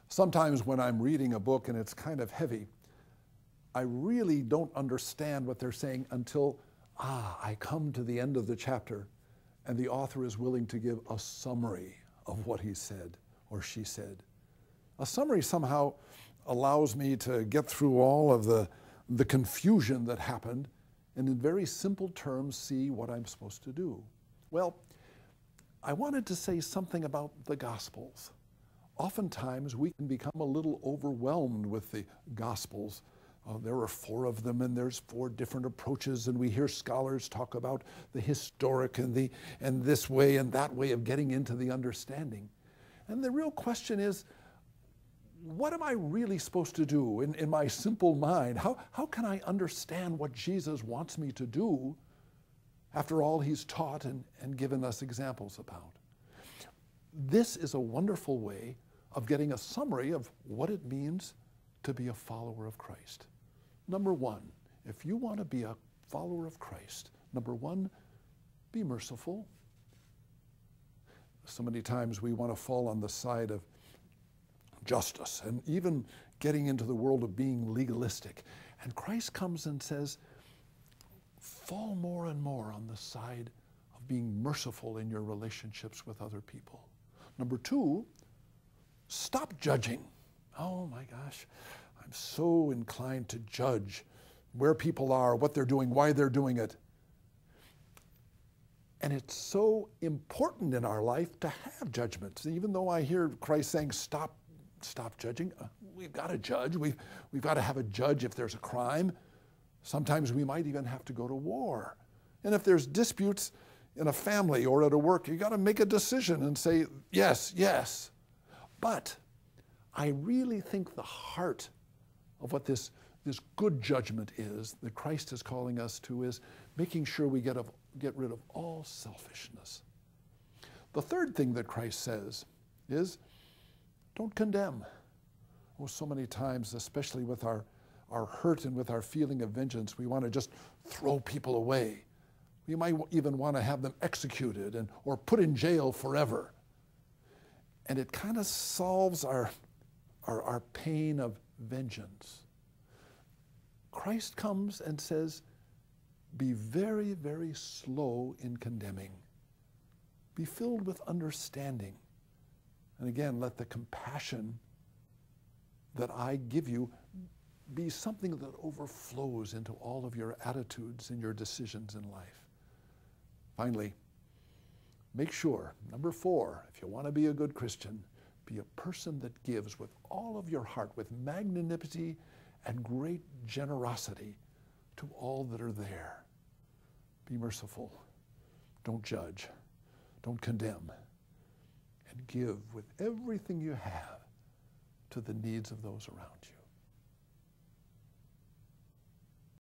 Sometimes when I'm reading a book and it's kind of heavy, I really don't understand what they're saying until, I come to the end of the chapter and the author is willing to give a summary of what he said or she said. A summary somehow allows me to get through all of the confusion that happened and in very simple terms see what I'm supposed to do. Well, I wanted to say something about the Gospels. Oftentimes we can become a little overwhelmed with the Gospels. There are 4 of them and there's 4 different approaches, and we hear scholars talk about the historic and this way and that way of getting into the understanding. And the real question is, what am I really supposed to do in my simple mind? How can I understand what Jesus wants me to do after all he's taught and given us examples about? This is a wonderful way of getting a summary of what it means to be a follower of Christ. Number 1, if you want to be a follower of Christ, number 1, be merciful. So many times we want to fall on the side of justice and even getting into the world of being legalistic. And Christ comes and says, fall more and more on the side of being merciful in your relationships with other people. Number 2, stop judging. Oh my gosh, I'm so inclined to judge where people are, what they're doing, why they're doing it. And it's so important in our life to have judgments. Even though I hear Christ saying, stop judging, we've got to judge. We've got to have a judge if there's a crime. Sometimes we might even have to go to war. And if there's disputes in a family or at a work, you got to make a decision and say, yes, yes. But I really think the heart of what this good judgment is that Christ is calling us to is making sure we get rid of all selfishness. The third thing that Christ says is, don't condemn. Oh, so many times, especially with our hurt and with our feeling of vengeance, we want to just throw people away. We might even want to have them executed or put in jail forever. And it kind of solves our pain of vengeance. Christ comes and says, be very, very slow in condemning. Be filled with understanding. And again, let the compassion that I give you be something that overflows into all of your attitudes and your decisions in life. Finally, make sure, number 4, if you want to be a good Christian, be a person that gives with all of your heart, with magnanimity and great generosity to all that are there. Be merciful. Don't judge. Don't condemn. And give with everything you have to the needs of those around you.